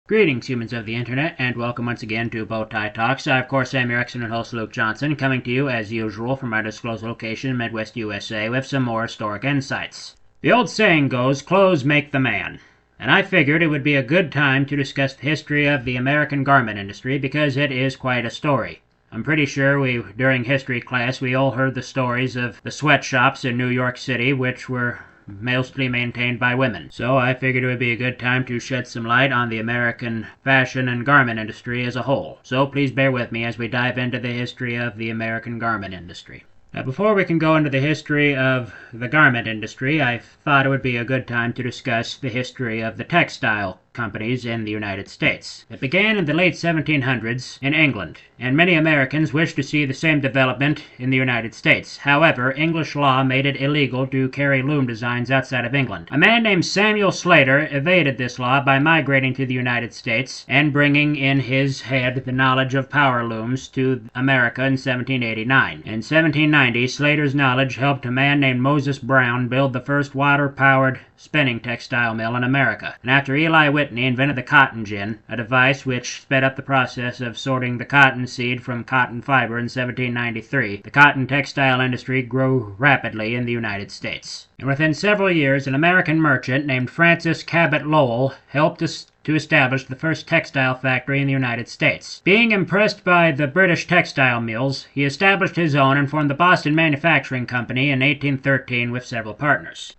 Greetings, humans of the internet, and welcome once again to Bowtie Talks. I, of course, am your excellent host, Luke Johnson, coming to you, as usual, from our disclosed location in Midwest USA with some more historic insights. The old saying goes, clothes make the man. And I figured it would be a good time to discuss the history of the American garment industry because it is quite a story. I'm pretty sure during history class, we all heard the stories of the sweatshops in New York City, which were mostly maintained by women. So I figured it would be a good time to shed some light on the American fashion and garment industry as a whole. So please bear with me as we dive into the history of the American garment industry. Now, before we can go into the history of the garment industry, I thought it would be a good time to discuss the history of the textile companies in the United States. It began in the late 1700s in England, and many Americans wished to see the same development in the United States. However, English law made it illegal to carry loom designs outside of England. A man named Samuel Slater evaded this law by migrating to the United States and bringing in his head the knowledge of power looms to America in 1789. In 1790, Slater's knowledge helped a man named Moses Brown build the first water-powered spinning textile mill in America. And after Eli Whitney invented the cotton gin, a device which sped up the process of sorting the cotton seed from cotton fiber in 1793, the cotton textile industry grew rapidly in the United States. And within several years, an American merchant named Francis Cabot Lowell helped to establish the first textile factory in the United States. Being impressed by the British textile mills, he established his own and formed the Boston Manufacturing Company in 1813 with several partners.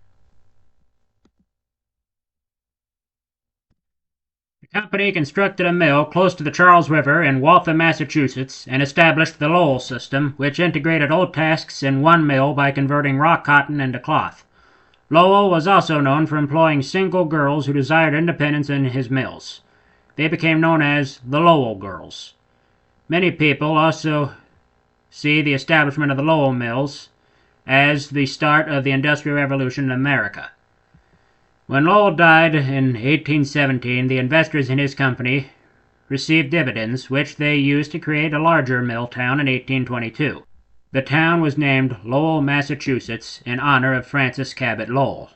The company constructed a mill close to the Charles River in Waltham, Massachusetts, and established the Lowell system, which integrated old tasks in one mill by converting raw cotton into cloth. Lowell was also known for employing single girls who desired independence in his mills. They became known as the Lowell Girls. Many people also see the establishment of the Lowell mills as the start of the Industrial Revolution in America. When Lowell died in 1817, the investors in his company received dividends, which they used to create a larger mill town in 1822. The town was named Lowell, Massachusetts, in honor of Francis Cabot Lowell.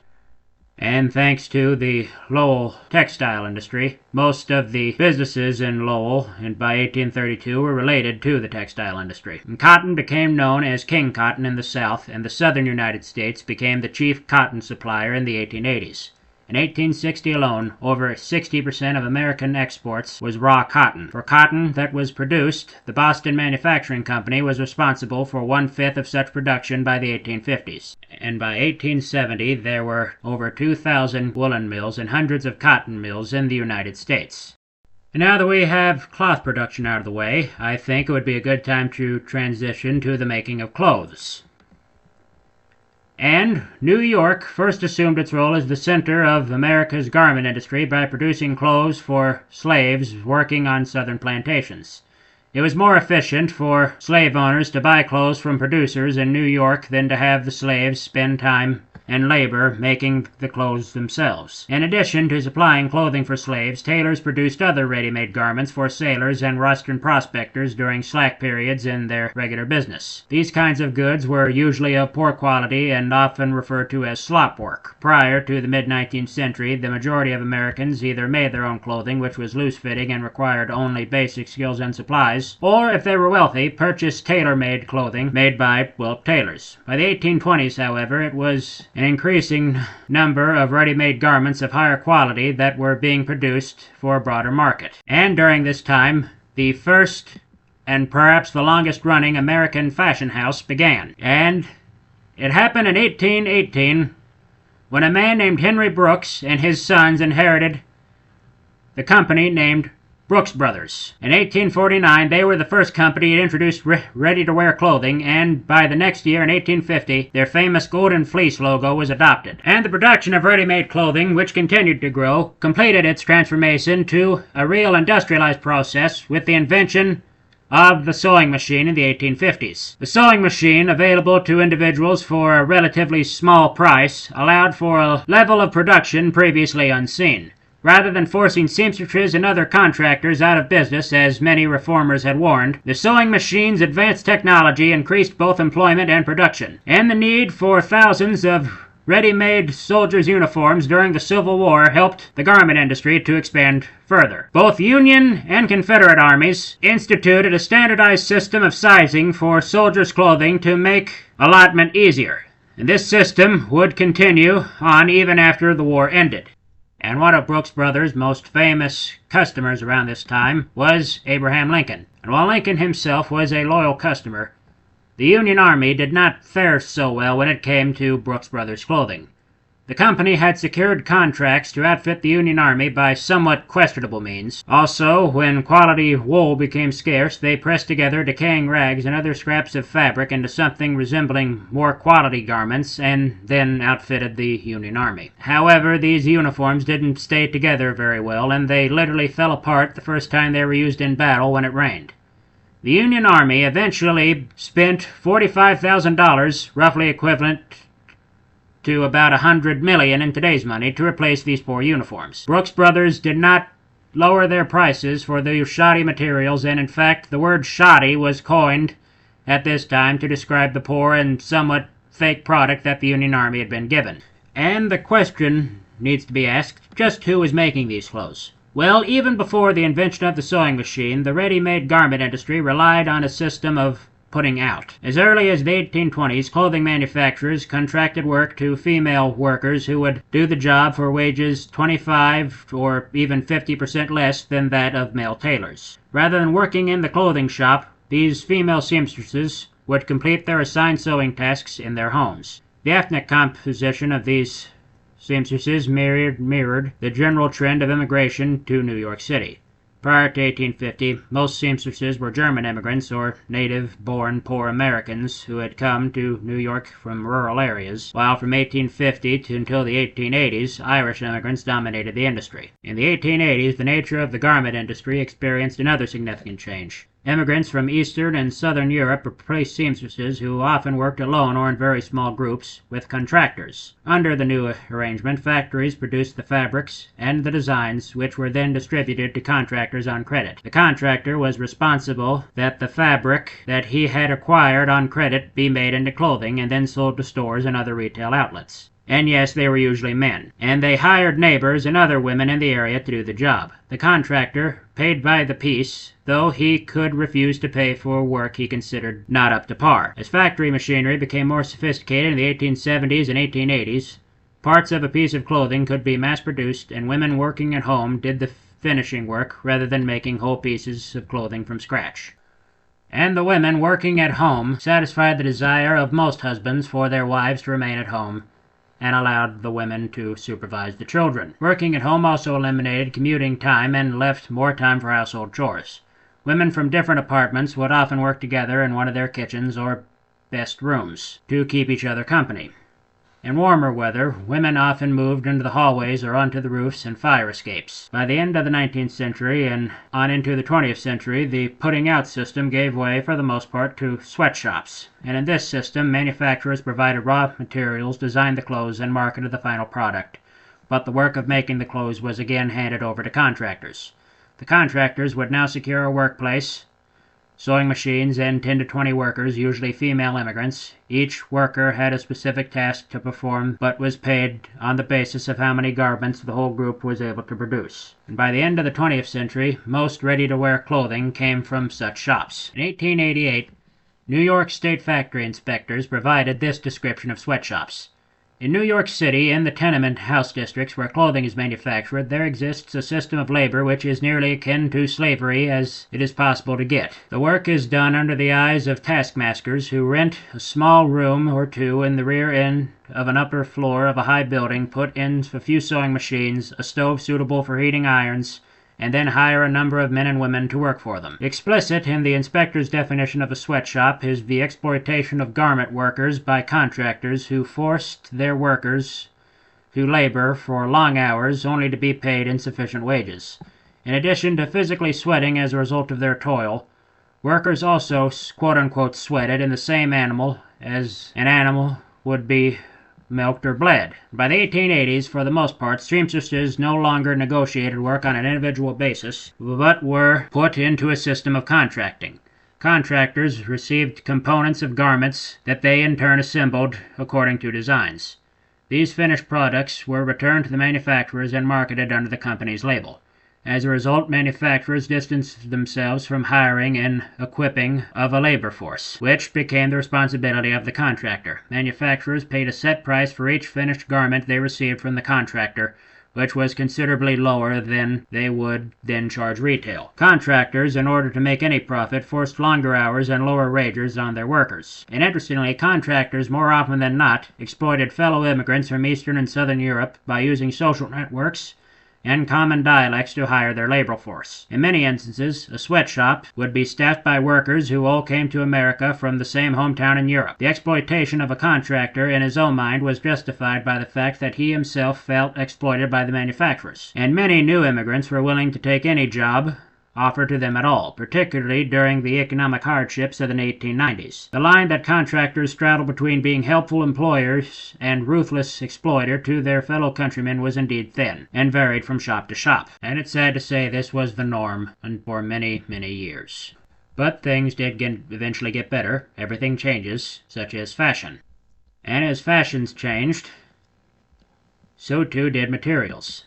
And thanks to the Lowell textile industry, most of the businesses in Lowell by 1832 were related to the textile industry. And cotton became known as king cotton in the South, and the southern United States became the chief cotton supplier in the 1880s. In 1860 alone, over 60% of American exports was raw cotton. For cotton that was produced, the Boston Manufacturing Company was responsible for 1/5 of such production by the 1850s. And by 1870, there were over 2,000 woolen mills and hundreds of cotton mills in the United States. And now that we have cloth production out of the way, I think it would be a good time to transition to the making of clothes. And New York first assumed its role as the center of America's garment industry by producing clothes for slaves working on southern plantations. It was more efficient for slave owners to buy clothes from producers in New York than to have the slaves spend time and labor making the clothes themselves. In addition to supplying clothing for slaves, tailors produced other ready-made garments for sailors and western prospectors during slack periods in their regular business. These kinds of goods were usually of poor quality and often referred to as slop work. Prior to the mid-19th century, the majority of Americans either made their own clothing, which was loose-fitting and required only basic skills and supplies, or, if they were wealthy, purchased tailor-made clothing made by, tailors. By the 1820s, however, it was an increasing number of ready-made garments of higher quality that were being produced for a broader market. And during this time, the first and perhaps the longest-running American fashion house began. And it happened in 1818 when a man named Henry Brooks and his sons inherited the company named Brooks Brothers. In 1849, they were the first company to introduce ready-to-wear clothing, and by the next year, in 1850, their famous Golden Fleece logo was adopted. And the production of ready-made clothing, which continued to grow, completed its transformation to a real industrialized process with the invention of the sewing machine in the 1850s. The sewing machine, available to individuals for a relatively small price, allowed for a level of production previously unseen. Rather than forcing seamstresses and other contractors out of business, as many reformers had warned, the sewing machine's advanced technology increased both employment and production, and the need for thousands of Ready-made soldiers' uniforms during the Civil War helped the garment industry to expand further. Both Union and Confederate armies instituted a standardized system of sizing for soldiers' clothing to make allotment easier, and this system would continue on even after the war ended. And one of Brooks Brothers' most famous customers around this time was Abraham Lincoln. And while Lincoln himself was a loyal customer, the Union Army did not fare so well when it came to Brooks Brothers clothing. The company had secured contracts to outfit the Union Army by somewhat questionable means. Also, when quality wool became scarce, they pressed together decaying rags and other scraps of fabric into something resembling more quality garments and then outfitted the Union Army. However, these uniforms didn't stay together very well, and they literally fell apart the first time they were used in battle when it rained. The Union Army eventually spent $45,000, roughly equivalent to about $100 million in today's money, to replace these poor uniforms. Brooks Brothers did not lower their prices for the shoddy materials, and in fact, the word shoddy was coined at this time to describe the poor and somewhat fake product that the Union Army had been given. And the question needs to be asked, just who was making these clothes? Well, even before the invention of the sewing machine, the ready-made garment industry relied on a system of putting out. As early as the 1820s, clothing manufacturers contracted work to female workers who would do the job for wages 25 or even 50% less than that of male tailors. Rather than working in the clothing shop, these female seamstresses would complete their assigned sewing tasks in their homes. The ethnic composition of these seamstresses mirrored the general trend of immigration to New York City. Prior to 1850, most seamstresses were German immigrants or native-born poor Americans who had come to New York from rural areas, while from 1850 until the 1880s, Irish immigrants dominated the industry. In the 1880s, the nature of the garment industry experienced another significant change. Immigrants from Eastern and Southern Europe replaced seamstresses who often worked alone or in very small groups with contractors. Under the new arrangement, factories produced the fabrics and the designs, which were then distributed to contractors on credit. The contractor was responsible that the fabric that he had acquired on credit be made into clothing and then sold to stores and other retail outlets. And yes, they were usually men. And they hired neighbors and other women in the area to do the job. The contractor paid by the piece, though he could refuse to pay for work he considered not up to par. As factory machinery became more sophisticated in the 1870s and 1880s, parts of a piece of clothing could be mass-produced, and women working at home did the finishing work rather than making whole pieces of clothing from scratch. And the women working at home satisfied the desire of most husbands for their wives to remain at home, and allowed the women to supervise the children. Working at home also eliminated commuting time and left more time for household chores. Women from different apartments would often work together in one of their kitchens or best rooms to keep each other company. In warmer weather, women often moved into the hallways or onto the roofs and fire escapes. By the end of the 19th century and on into the 20th century, the putting out system gave way for the most part to sweatshops. And in this system, manufacturers provided raw materials, designed the clothes, and marketed the final product. But the work of making the clothes was again handed over to contractors. The contractors would now secure a workplace, sewing machines, and 10 to 20 workers, usually female immigrants. Each worker had a specific task to perform, but was paid on the basis of how many garments the whole group was able to produce. And by the end of the 20th century, most ready-to-wear clothing came from such shops. In 1888, New York State factory inspectors provided this description of sweatshops. In New York City, in the tenement house districts where clothing is manufactured, there exists a system of labor which is nearly akin to slavery as it is possible to get. The work is done under the eyes of taskmasters who rent a small room or two in the rear end of an upper floor of a high building, put in a few sewing machines, a stove suitable for heating irons, and then hire a number of men and women to work for them. Explicit in the inspector's definition of a sweatshop is the exploitation of garment workers by contractors who forced their workers to labor for long hours only to be paid insufficient wages. In addition to physically sweating as a result of their toil, workers also quote-unquote sweated in the same animal as an animal would be milked or bled. By the 1880s, for the most part, seamstresses no longer negotiated work on an individual basis, but were put into a system of contracting. Contractors received components of garments that they in turn assembled according to designs. These finished products were returned to the manufacturers and marketed under the company's label. As a result, manufacturers distanced themselves from hiring and equipping of a labor force, which became the responsibility of the contractor. Manufacturers paid a set price for each finished garment they received from the contractor, which was considerably lower than they would then charge retail. Contractors, in order to make any profit, forced longer hours and lower wages on their workers. And interestingly, contractors, more often than not, exploited fellow immigrants from Eastern and Southern Europe by using social networks and common dialects to hire their labor force. In many instances, a sweatshop would be staffed by workers who all came to America from the same hometown in Europe. The exploitation of a contractor, in his own mind, was justified by the fact that he himself felt exploited by the manufacturers, and many new immigrants were willing to take any job offered to them at all, particularly during the economic hardships of the 1890s. The line that contractors straddled between being helpful employers and ruthless exploiter to their fellow countrymen was indeed thin, and varied from shop to shop. And it's sad to say this was the norm for many, many years. But things did eventually get better. Everything changes, such as fashion. And as fashions changed, so too did materials.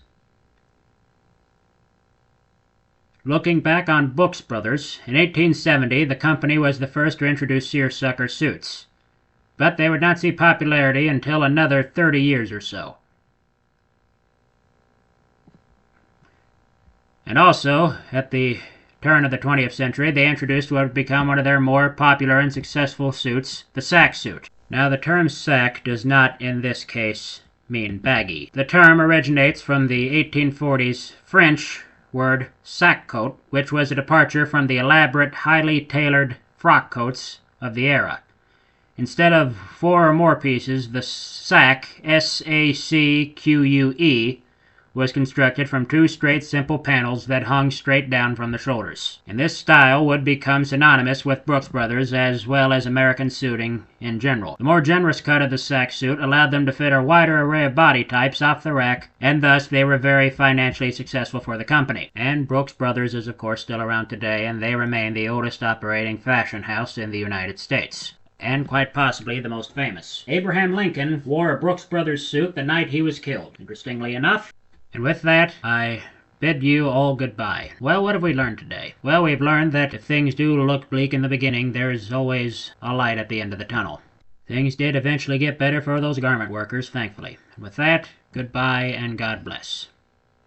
Looking back on Brooks Brothers, in 1870 the company was the first to introduce seersucker suits, but they would not see popularity until another 30 years or so. And also, at the turn of the 20th century, they introduced what would become one of their more popular and successful suits, the sack suit. Now, the term sack does not, in this case, mean baggy. The term originates from the 1840s French word sack coat, which was a departure from the elaborate, highly tailored frock coats of the era. Instead of 4 or more pieces, the sack, S-A-C-Q-U-E, was constructed from 2 straight, simple panels that hung straight down from the shoulders. And this style would become synonymous with Brooks Brothers as well as American suiting in general. The more generous cut of the sack suit allowed them to fit a wider array of body types off the rack, and thus they were very financially successful for the company. And Brooks Brothers is of course still around today, and they remain the oldest operating fashion house in the United States, and quite possibly the most famous. Abraham Lincoln wore a Brooks Brothers suit the night he was killed, interestingly enough. And with that, I bid you all goodbye. Well, what have we learned today? Well, we've learned that if things do look bleak in the beginning, there is always a light at the end of the tunnel. Things did eventually get better for those garment workers, thankfully. And with that, goodbye and God bless.